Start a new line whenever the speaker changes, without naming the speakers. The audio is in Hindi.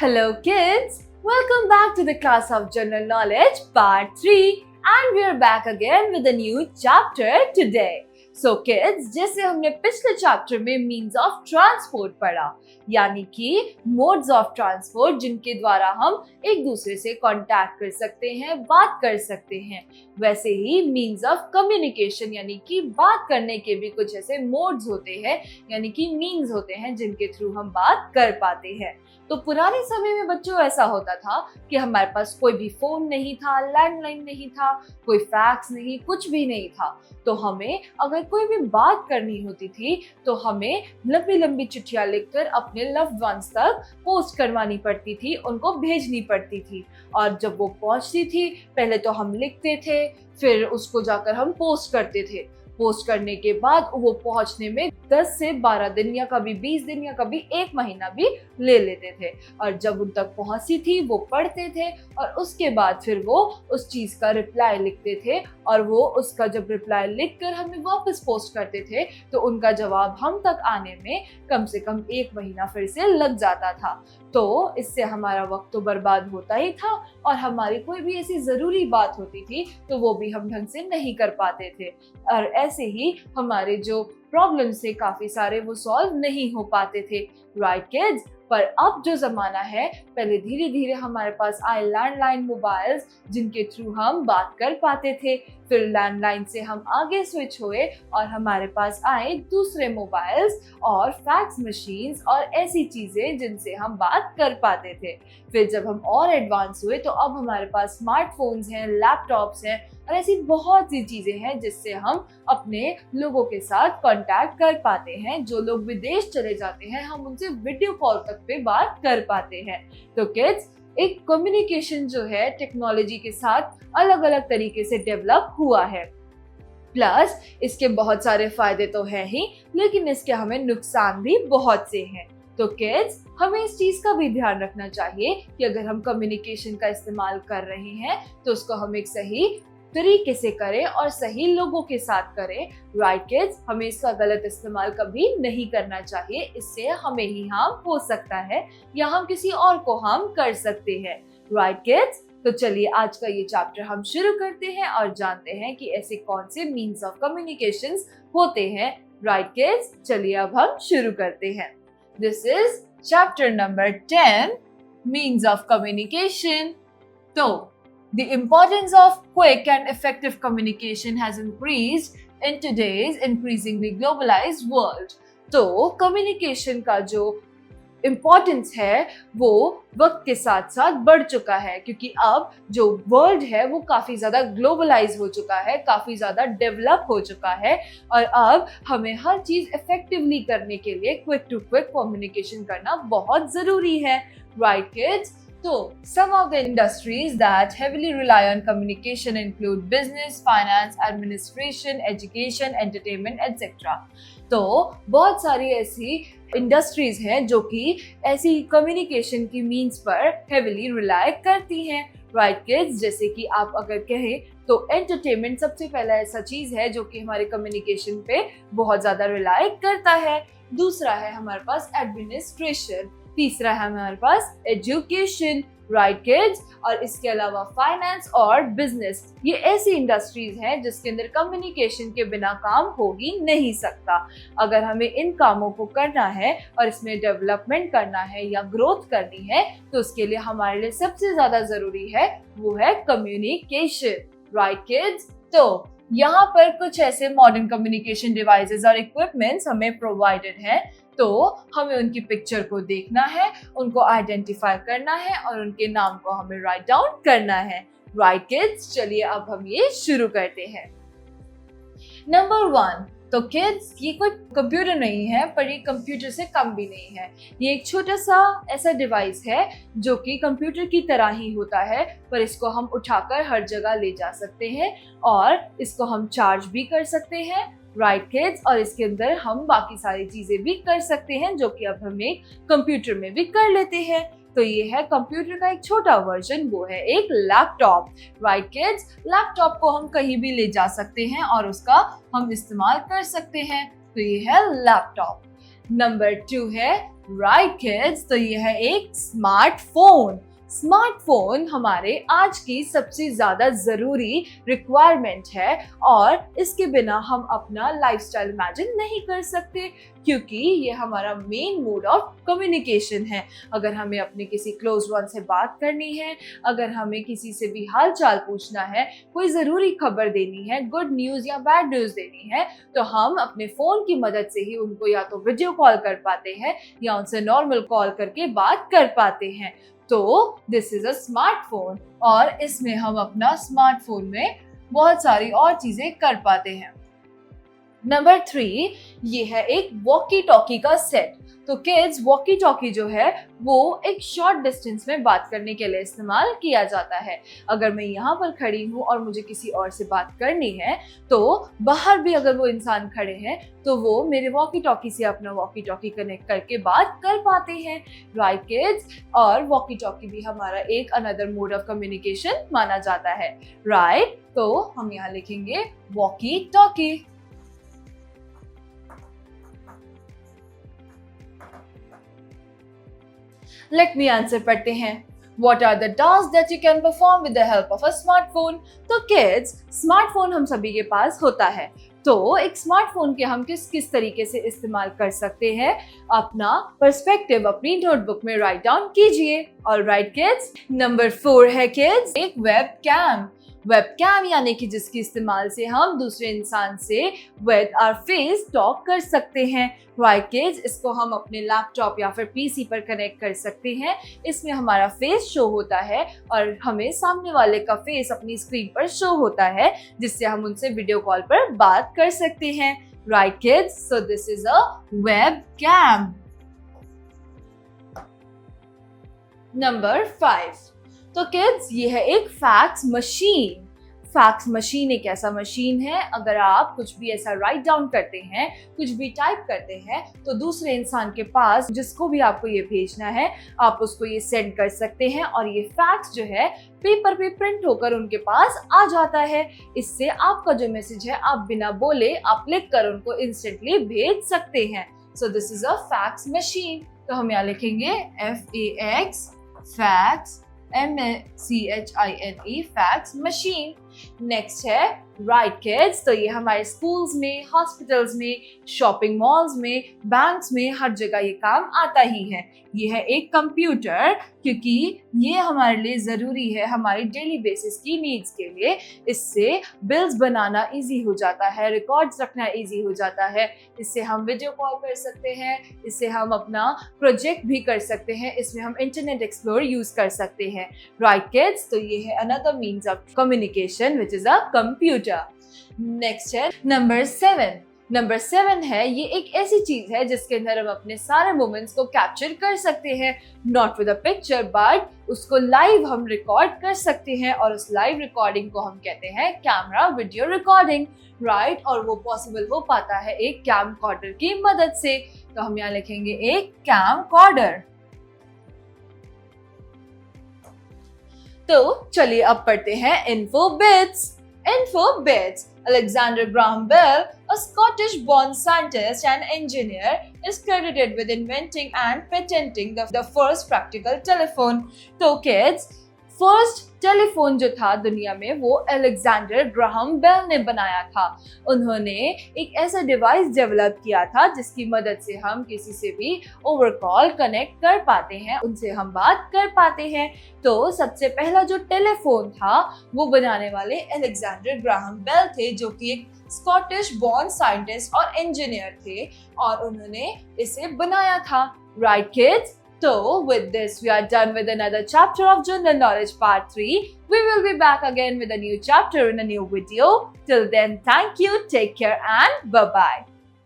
Hello kids, welcome back to the class of General Knowledge part 3 and we are back again with a new chapter today. So kids, जैसे हमने पिछले चैप्टर में मीन्स ऑफ ट्रांसपोर्ट पढ़ा, यानी कि मोड्स ऑफ ट्रांसपोर्ट जिनके द्वारा हम एक दूसरे से कांटेक्ट कर सकते हैं, बात कर सकते हैं, वैसे ही मीन्स ऑफ कम्युनिकेशन यानी कि बात करने के भी कुछ ऐसे मोड्स होते हैं, यानी कि मीन्स होते हैं जिनके थ्रू हम बात कर पाते हैं। तो पुराने समय में बच्चों ऐसा होता था कि हमारे पास कोई भी फोन नहीं था, लैंडलाइन नहीं था, कोई फैक्स नहीं, कुछ भी नहीं था। तो हमें अगर कोई भी बात करनी होती थी तो हमें लंबी लंबी चिट्ठियां लिखकर अपने लव्ड वंस तक पोस्ट करवानी पड़ती थी, उनको भेजनी पड़ती थी। और जब वो पहुंचती थी पहले तो हम लिखते थे, फिर उसको जाकर हम पोस्ट करते थे। पोस्ट करने के बाद वो पहुंचने में 10 से 12 दिन या कभी 20 दिन या कभी 1 महीना भी ले लेते थे। और जब उन तक पहुंची थी वो पढ़ते थे और उसके बाद फिर वो उस चीज का रिप्लाई लिखते थे और वो उसका जब रिप्लाई लिखकर हमें वापस पोस्ट करते थे तो उनका जवाब हम तक आने में कम से कम 1 महीना फिर से लग जाता था। तो इससे हमारा वक्त तो बर्बाद होता ही था और हमारी कोई भी ऐसी जरूरी बात होती थी तो वो भी हम ढंग से नहीं कर पाते थे और ऐसे ही हमारे जो प्रॉब्लम्स थे काफी सारे वो सॉल्व नहीं हो पाते थे। Right kids? पर अब जो जमाना है, पहले धीरे धीरे हमारे पास आए लैंडलाइन मोबाइल्स जिनके थ्रू हम बात कर पाते थे, फिर लैंडलाइन से हम आगे स्विच हुए और हमारे पास आए दूसरे मोबाइल्स और फैक्स मशीन्स और ऐसी चीजें जिनसे हम बात कर पाते थे। फिर जब हम और एडवांस हुए तो अब हमारे पास स्मार्टफोन्स हैं, लैपटॉप्स हैं और ऐसी बहुत सी चीजें हैं जिससे हम अपने लोगों के साथ कांटेक्ट कर पाते हैं। जो लोग विदेश चले जाते हैं हम उनसे वीडियो कॉल तक पे बात कर पाते हैं। तो किड्स, एक कम्युनिकेशन जो है टेक्नोलॉजी के साथ अलग अलग तरीके से डेवलप हुआ है। प्लस इसके बहुत सारे फायदे तो हैं ही, लेकिन इसके हमें नुकसान भी बहुत से हैं। तो किड्स, हमें इस चीज का भी ध्यान रखना चाहिए कि अगर हम कम्युनिकेशन का इस्तेमाल कर रहे हैं तो उसको हम एक सही तरीके से करें और सही लोगों के साथ करें। Right kids? हमें इसका गलत इस्तेमाल कभी नहीं करना चाहिए, इससे हमें ही हार्म हो सकता है या हम किसी और को हार्म कर सकते हैं। Right kids? तो चलिए आज का ये चैप्टर हम शुरू करते हैं और जानते हैं कि ऐसे कौन से मीन्स ऑफ कम्युनिकेशन होते हैं। Right kids? चलिए अब हम शुरू करते हैं। This is chapter number 10, means of communication. तो the importance of quick and effective communication has increased in today's increasingly globalized world. तो communication का जो इम्पोर्टेंस है वो वक्त के साथ साथ बढ़ चुका है, क्योंकि अब जो वर्ल्ड है वो काफी ज्यादा ग्लोबलाइज हो चुका है, काफी ज्यादा डेवलप हो चुका है और अब हमें हर चीज इफेक्टिवली करने के लिए क्विक टू क्विक कम्युनिकेशन करना बहुत जरूरी है। Right kids? So, some of the industries that heavily rely on communication include business, finance, administration, education, entertainment, etc. तो बहुत सारी ऐसी इंडस्ट्रीज हैं जो कि ऐसी कम्युनिकेशन की मीन्स पर हेविली रिलाई करती हैं। Right kids? जैसे कि आप अगर कहें तो एंटरटेनमेंट सबसे पहला ऐसा चीज है जो कि हमारे कम्युनिकेशन पे बहुत ज्यादा रिलाई करता है। दूसरा है हमारे पास एडमिनिस्ट्रेशन, तीसरा है हमारे पास एजुकेशन। Right kids? और इसके अलावा फाइनेंस और बिजनेस, ये ऐसी इंडस्ट्रीज हैं जिसके अंदर कम्युनिकेशन के बिना काम हो ही नहीं सकता। अगर हमें इन कामों को करना है और इसमें डेवलपमेंट करना है या ग्रोथ करनी है तो उसके लिए हमारे लिए सबसे ज्यादा जरूरी है वो है कम्युनिकेशन। Right kids? तो यहाँ पर कुछ ऐसे मॉडर्न कम्युनिकेशन डिवाइसेस और इक्विपमेंट्स हमें प्रोवाइडेड हैं, तो हमें उनकी पिक्चर को देखना है, उनको आइडेंटिफाई करना है और उनके नाम को हमें राइट डाउन करना है। Right kids? चलिए अब हम ये शुरू करते हैं। नंबर 1, तो किड्स, ये कोई कंप्यूटर नहीं है पर ये कंप्यूटर से कम भी नहीं है। ये एक छोटा सा ऐसा डिवाइस है जो कि कंप्यूटर की तरह ही होता है, पर इसको हम उठाकर हर जगह ले जा सकते हैं और इसको हम चार्ज भी कर सकते हैं। Right kids? और इसके अंदर हम बाकी सारी चीजें भी कर सकते हैं जो कि अब हमें कंप्यूटर में भी कर लेते हैं। तो ये है कंप्यूटर का एक छोटा वर्जन, वो है एक लैपटॉप। Right kids? लैपटॉप को हम कहीं भी ले जा सकते हैं और उसका हम इस्तेमाल कर सकते हैं। तो ये है लैपटॉप। नंबर 2 है राइट किड्स, तो ये है एक स्मार्टफोन। स्मार्टफोन हमारे आज की सबसे ज्यादा जरूरी रिक्वायरमेंट है और इसके बिना हम अपना लाइफस्टाइल इमेजिन नहीं कर सकते, क्योंकि ये हमारा मेन मोड ऑफ कम्युनिकेशन है। अगर हमें अपने किसी क्लोज वन से बात करनी है, अगर हमें किसी से भी हाल चाल पूछना है, कोई ज़रूरी खबर देनी है, गुड न्यूज़ या बैड न्यूज़ देनी है, तो हम अपने फ़ोन की मदद से ही उनको या तो वीडियो कॉल कर पाते हैं या उनसे नॉर्मल कॉल करके बात कर पाते हैं। तो दिस इज़ अ स्मार्टफोन और इसमें हम अपना स्मार्टफोन में बहुत सारी और चीज़ें कर पाते हैं। नंबर 3 ये है एक वॉकी टॉकी का सेट। तो किड्स, वॉकी टॉकी जो है वो एक शॉर्ट डिस्टेंस में बात करने के लिए इस्तेमाल किया जाता है। अगर मैं यहाँ पर खड़ी हूँ और मुझे किसी और से बात करनी है, तो बाहर भी अगर वो इंसान खड़े हैं तो वो मेरे वॉकी टॉकी से अपना वॉकी टॉकी कनेक्ट करके बात कर पाते हैं। राइट किड्स, और वॉकी टॉकी भी हमारा एक अनदर मोड ऑफ कम्युनिकेशन माना जाता है। राइट, तो हम यहाँ लिखेंगे walkie talkie. Let me answer पढ़ते हैं। What are the tasks that you can perform with the help of a smartphone? तो kids, स्मार्टफोन हम सभी के पास होता है, तो एक स्मार्टफोन के हम किस किस तरीके से इस्तेमाल कर सकते हैं, अपना पर्सपेक्टिव अपनी नोटबुक में राइट डाउन कीजिए। ऑलराइट किड्स, नंबर 4 है किड्स एक वेब कैम। वेब कैम यानी कि जिसके इस्तेमाल से हम दूसरे इंसान से विद आवर फेस टॉक कर सकते हैं। राइट किड्स, इसको हम अपने लैपटॉप या फिर पीसी पर कनेक्ट कर सकते हैं। इसमें हमारा फेस शो होता है और हमें सामने वाले का फेस अपनी स्क्रीन पर शो होता है, जिससे हम उनसे वीडियो कॉल पर बात कर सकते हैं। Right kids, so this is a वेब कैम। नंबर 5, तो किड्स ये है एक फैक्स मशीन। फैक्स मशीन एक ऐसा मशीन है, अगर आप कुछ भी ऐसा राइट डाउन करते हैं, कुछ भी टाइप करते हैं, तो दूसरे इंसान के पास जिसको भी आपको ये भेजना है, आप उसको ये सेंड कर सकते हैं और ये फैक्स जो है पेपर पे प्रिंट होकर उनके पास आ जाता है। इससे आपका जो मैसेज है आप बिना बोले आप लिख कर उनको इंस्टेंटली भेज सकते हैं। सो this is a fax machine. तो हम यहाँ लिखेंगे FAX fax MACHINE fax machine. Next है राइट किड्स, तो ये हमारे स्कूल्स में, हॉस्पिटल्स में, शॉपिंग मॉल्स में, बैंक्स में, हर जगह ये काम आता ही है। ये है एक कंप्यूटर, क्योंकि ये हमारे लिए ज़रूरी है हमारी डेली बेसिस की नीड्स के लिए। इससे बिल्स बनाना इजी हो जाता है, रिकॉर्ड्स रखना इजी हो जाता है, इससे हम वीडियो कॉल कर सकते हैं, इससे हम अपना प्रोजेक्ट भी कर सकते हैं, इसमें हम इंटरनेट एक्सप्लोर यूज़ कर सकते हैं। राइट किड्स, तो ये है another means of communication which is a computer. Next है नंबर 7। नंबर 7 है ये एक ऐसी चीज है जिसके अंदर हम अपने सारे मोमेंट्स को कैप्चर कर सकते हैं, not with a picture but उसको लाइव हम रिकॉर्ड कर सकते हैं और उस लाइव रिकॉर्डिंग को हम कहते हैं कैमरा वीडियो रिकॉर्डिंग। राइट, और वो पॉसिबल हो पाता है एक कैमकॉर्डर की मदद से। तो हम यहाँ लिखेंगे एक कैमकॉर्डर। तो चलिए अब पढ़ते हैं info bits. Info bits. Alexander Graham Bell, a Scottish-born scientist and engineer, is credited with inventing and patenting the first practical telephone. तो kids, फर्स्ट टेलीफोन जो था दुनिया में वो अलेक्जेंडर ग्राहम बेल ने बनाया था। उन्होंने एक ऐसा डिवाइस डेवलप किया था जिसकी मदद से हम किसी से भी ओवर कॉल कनेक्ट कर पाते हैं, उनसे हम बात कर पाते हैं। तो सबसे पहला जो टेलीफोन था वो बनाने वाले अलेक्जेंडर ग्राहम बेल थे, जो कि एक स्कॉटिश बॉर्न साइंटिस्ट और इंजीनियर थे और उन्होंने इसे बनाया था। Right kids, so with this we are done with another chapter of General Knowledge Part 3. We will be back again with a new chapter in a new video. Till then, thank you, take care and bye-bye.